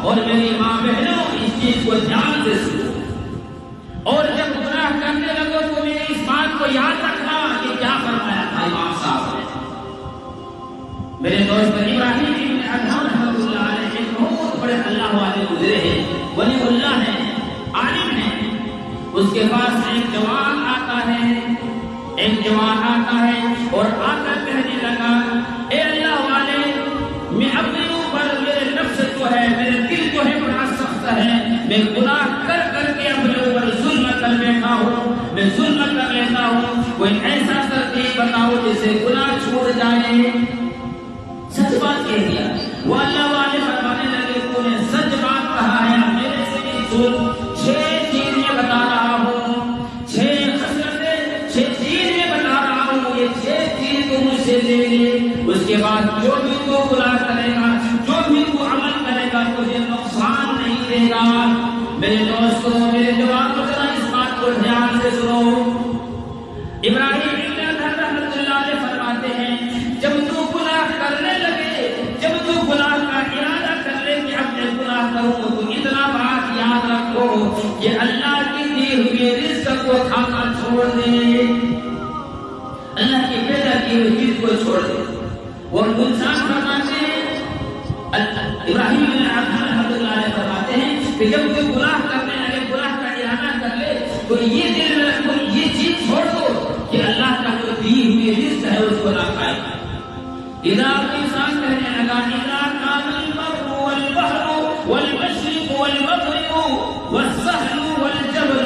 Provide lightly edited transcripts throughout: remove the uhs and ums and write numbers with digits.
اور میری ماں بہنوں اس چیز کو دھیان سے سنو، اور جب گناہ کرنے لگو تو میری اس بات کو یاد رکھنا کہ کیا فرمایا تھا امام صاحب نے۔ میرے دوست ابراہیم ابن ادھم رحمۃ اللہ علیہ ایک بہت بڑے اللہ والے گزرے ہیں، ولی اللہ ہیں، عالم ہیں۔ اس کے پاس ایک جوان آتا ہے اور آ کر کہنے لگا، اے اللہ والے، میں اپنے اوپر میرے نفس جو ہے، میرے دل جو ہے بڑا سخت ہے، میں گناہ کر کر کے اپنے اوپر ظلم کر بیٹھا ہوں، میں ظلم کر لیتا ہوں، کوئی ایسا ترتیب بتاؤ جس سے گناہ چھوٹ جائے۔ سچ بات کہہ دیا۔ وہ اللہ والے فرمانے لگے، تو نے سچ بات کہا ہے، میرے سے بھی سن، 6 چیزیں بتا رہا ہوں، 6 خصلتیں، 6 چیزیں بتا رہا ہوں، یہ 6 چیز تو مجھ سے لے لے، اس کے بعد جو بھی تو گناہ کرے گا، جو بھی تو عمل کرے گا، تجھے نقصان نہیں دے گا۔ میرے دوستوں، میرے جوانوں، ذرا اس بات کو دھیان سے سنو۔ ابراہیم ابن ادھم رحمۃ اللہ علیہ فرماتے ہیں، جب تو گناہ کرنے لگے، جب تو گناہ کا ارادہ کر لے کہ اب میں گناہ کروں، تو اتنا بات یاد رکھو کہ اللہ کی دی ہوئی رزق کو کھانا چھوڑ دے، اللہ کی پیدا کی ہوئی چیز کو چھوڑ دے۔ وہ انسان فرماتے ہیں، ابراہیم ابن ادھم رحمۃ اللہ علیہ فرماتے ہیں کہ جب تو گناہ کرنے لگے، گناہ کا ارادہ کر لے، تو یہ دل میں رکھو، یہ چیز چھوڑ دو کہ اللہ کا جو دی ہوئی رزق ہے اس کو نہ کھائے۔ اذا انسان کہنے لگا، اذا كان البر والبحر والمشرق والمغرب والسهل والجبل،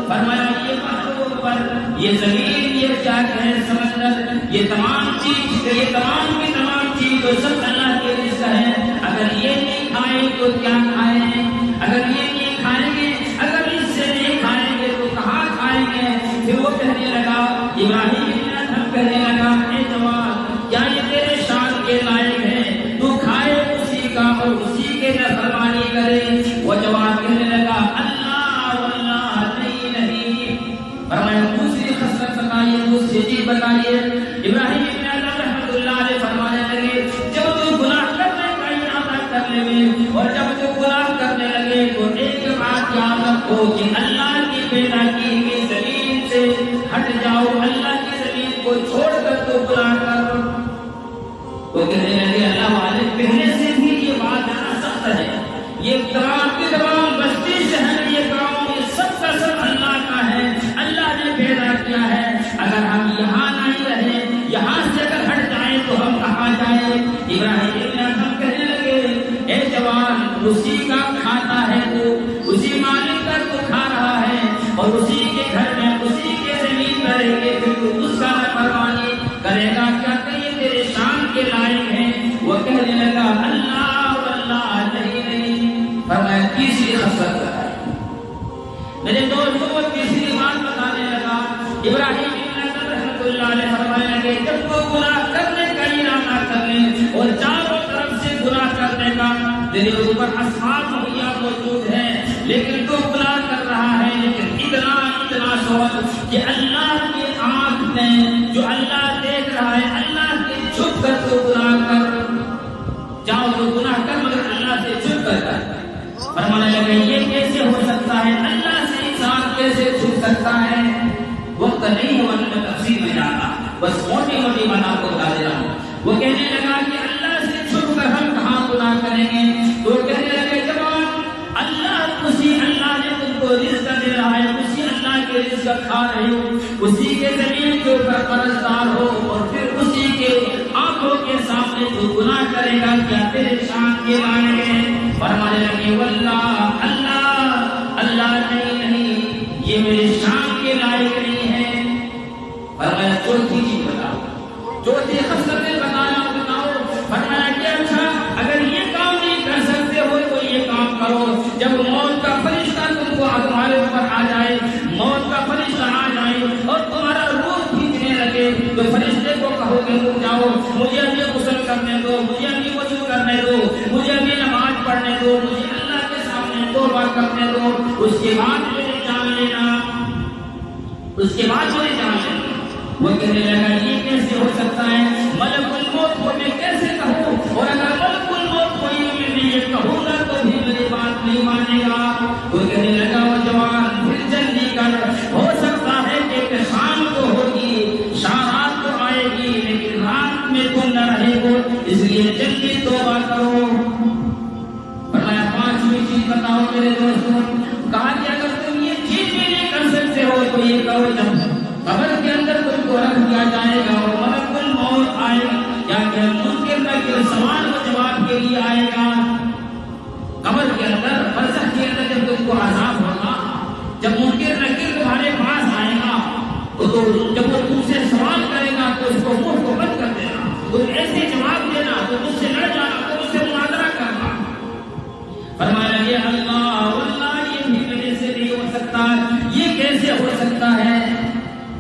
فرمایا یہ بحر پر، یہ زمین، یہ کیا کہیں سمندر، یہ تمام چیز، یہ تمام کی تمام چیز جو سب اللہ کے رزق ہے، اگر یہ نہیں کھائیں تو کیا کھائیں، اگر یہ نہیں کھائیں گے، اگر اس سے نہیں کھائیں گے تو کہاں کھائیں گے؟ پھر وہ کہنے لگا، ابراہیم ابن ادھم کہنے لگا، اے جوان، کیا یہ تیرے شان کے لائق ہے تو کھائے اسی کا اور اسی کے نافرمانی کرے؟ وہ جوان کہنے لگا، اللہ واللہ، نہیں۔ فرمایا دوسری خصلت بتائیے، دوسری چیز بتائیے۔ ابراہیم ابن ادھم رحمۃ اللہ علیہ فرمانے لگے، جب تو گناہ کرنے کا ارادہ کرنے میں اور جب تو گناہ کرنے لگے تو ایک بات یاد رکھو کہ اللہ کی پیدا کی ہوئی زمین سے ہٹ جاؤ، اللہ کی زمین کو چھوڑ کر تو گناہ کر۔ وہ کہنے لگے، اللہ والے، پہلے سے بھی یہ بات ذرا سخت ہے، یہ تمام کے تمام بستی شہر، یہ گاؤں، یہ سب کا سب اللہ کا ہے، اللہ نے پیدا کیا ہے، اگر ہم یہاں نہیں رہے، یہاں سے اگر ہٹ جائیں تو ہم کہاں جائیں؟ ابراہیم ابن ادھم کہنے لگے، اے جوان، اسی کا کھاتا ہے تو، اسی مالک کا تو کھا رہا ہے، اور اسی کے گھر میں، اسی کے زمین پر رہیں گے، پھر تو اس کا نافرمانی کرے گا، کیا کہ یہ تیرے شان کے لائق ہیں؟ وہ کہنے لگا، اللہ واللہ، نہیں۔ فرمایا تیسری خصلت بتائی۔ میرے دوستوں کو تیسری بات بتانے لگا۔ ابراہیم ابن ادھم رحمۃ اللہ علیہ فرمانے لگے، جب تو گناہ کرنے کا ارادہ کر لے اور چاروں طرف سے گناہ کرنے کا، تیرے اوپر اسباب مہیا موجود ہے، لیکن تو گناہ کر رہا ہے، لیکن اتنا سوچ کہ اللہ کی آنکھ میں جو اللہ دیکھ رہا ہے، اللہ سے چھپ کر تو گناہ کر، جاؤ تو گناہ کر، مگر اللہ سے چھپ کر کر۔ فرمانے لگے، یہ کیسے ہو سکتا ہے؟ اللہ سے انسان کیسے چھپ سکتا ہے؟ وقت نہیں ہے ورنہ میں تفصیل میں جاتا، بس موٹی موٹی بات آپ کو بتا دے رہا ہوں۔ وہ کہنے لگا کہ اللہ سے چھپ کر ہم کہاں گناہ کریں گے؟ تو کہنے لگے، جوان، اسی اللہ نے تم کو رزق دے رہا ہے، اسی اللہ کے رزق کھا رہے ہو، اسی کے زمین کے اوپر قرضدار ہو، اور پھر اسی کے آنکھوں کے سامنے تو گناہ کرے گا، کیا تیرے شان کے لائق ہے؟ فرمانے لگے، واللہ، اللہ نہیں، یہ میرے شان کے لائق نہیں ہے۔ فرمایا چوتھی چیز بتاؤ، چوتھی خصلتیں بتاؤ۔ فرمایا کہ اچھا، اگر یہ کام نہیں کر سکتے ہو تو یہ کام کرو، جب موت کا فرشتہ تم کو تمہارے اوپر آ جائے، موت کا فرشتہ آ جائے اور تمہارا روح کھینچنے لگے، تو فرشتے کو کہو کہ تم جاؤ، مجھے ابھی غسل کرنے دو، مجھے ابھی وضو کرنے دو، مجھے ابھی نماز پڑھنے دو، مجھے اللہ کے سامنے توبہ کرنے دو، اس کے بعد مجھے جان لینا، اس کے بعد مجھے جان لینا۔ وہ کہنے لگا، یہ کیسے ہو سکتا ہے؟ ملک الموت کو میں کیسے کہوں؟ اور اگر ملک الموت کو میں یہ کہوں گا تو بھی میرے میں تم نہ رہے ہو، اس لیے جلدی توبہ کرو۔ فرمایا پانچویں چیز بتاؤ میرے دوستوں، کہا کہ اگر تم یہ چیز بھی نہیں کر سکتے ہو تو یہ کرو، جب قبر کے اندر تم کو رکھ دیا جائے گا اور ملک الموت آئے گا، یا کہ منکر نکیر سوال و جواب کے لیے آئے گا قبر کے اندر، برزخ کے اندر جب تم کو عذاب ہوگا، جب منکر نکیر تمہارے پاس آئے گا تو جب وہ تم سے سوال کرے گا تو اس کو منہ کو بند کر دینا، تو ایسے جواب دینا تو مجھ سے لڑ جانا، تو مجھ سے مناظرہ کرنا۔ فرمایا یہ اللہ واللہ یہ بھی میرے سے نہیں ہو سکتا، یہ کیسے ہو سکتا ہے،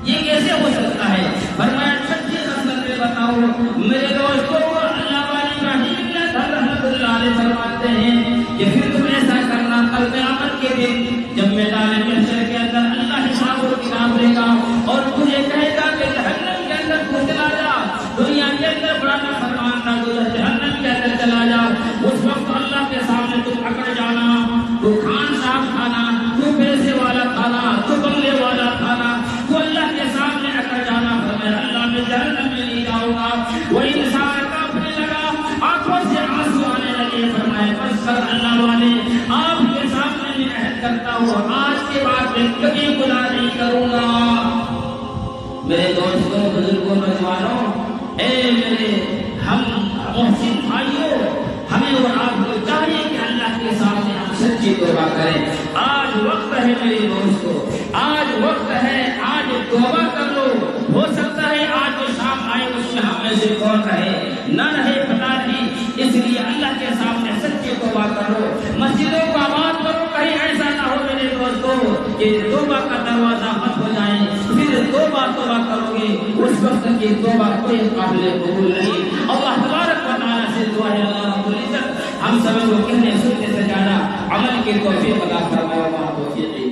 یہ کیسے ہو سکتا ہے؟ فرمایا چھٹی خصلت میں بتاؤ میرے دوستو، اللہ والی ابراہیم رحمۃ اللہ علیہ فرماتے ہیں کہ پھر تم ایسا کرنا کل قیامت کے دن جب میدان محشر کے اندر اللہ حساب و کتاب لے گا اور تجھے کہے گا کہ جہنم کے اندر تو چلا جا، دنیا کے اندر بڑا فرمان تھا تو جہنم کے اندر چلا جا، اس وقت اللہ کے سامنے تم اکڑ جانا، تو خان صاحب کھانا، تو پیسے والا کھانا، تو بنگلے والا کھانا، تو اللہ کے سامنے اکڑ جانا۔ فرمایا اللہ میں جہنم میں نہیں جاؤں گا، وہ انسان کانپنے لگا، آنکھوں سے آنسو آنے لگے۔ فرمایا بس کر اللہ والے، آپ کے سامنے میں عہد کرتا ہوں آج کے بعد میں کبھی گناہ نہیں کروں گا۔ میرے دوستوں، بزرگوں، نوجوانوں، اے میرے ہم محسن بھائیوں، ہمیں اور آپ کو چاہیے کہ اللہ کے سامنے ہم سچی توبہ کریں۔ آج وقت ہے میرے دوستوں، آج وقت ہے، آج توبہ کر لو۔ ہو سکتا ہے آج جو شام آئے اس میں ہم میں سے کون رہے نہ رہے پتا نہیں، اس لیے اللہ کے سامنے سچی توبہ کرو، مسجدوں کو آباد کرو، کہیں ایسا نہ ہو میرے دوستوں کہ توبہ کا دروازہ بند ہو جائے، پھر توبہ کرو گے اس وقت کی توبہ کوئی قابل قبول نہیں۔ اللہ تبارک و تعالیٰ سے دعا ہے اللہ رب العزت ہم سب کو کہنے سننے سے زیادہ عمل کی توفیق عطا فرمائے۔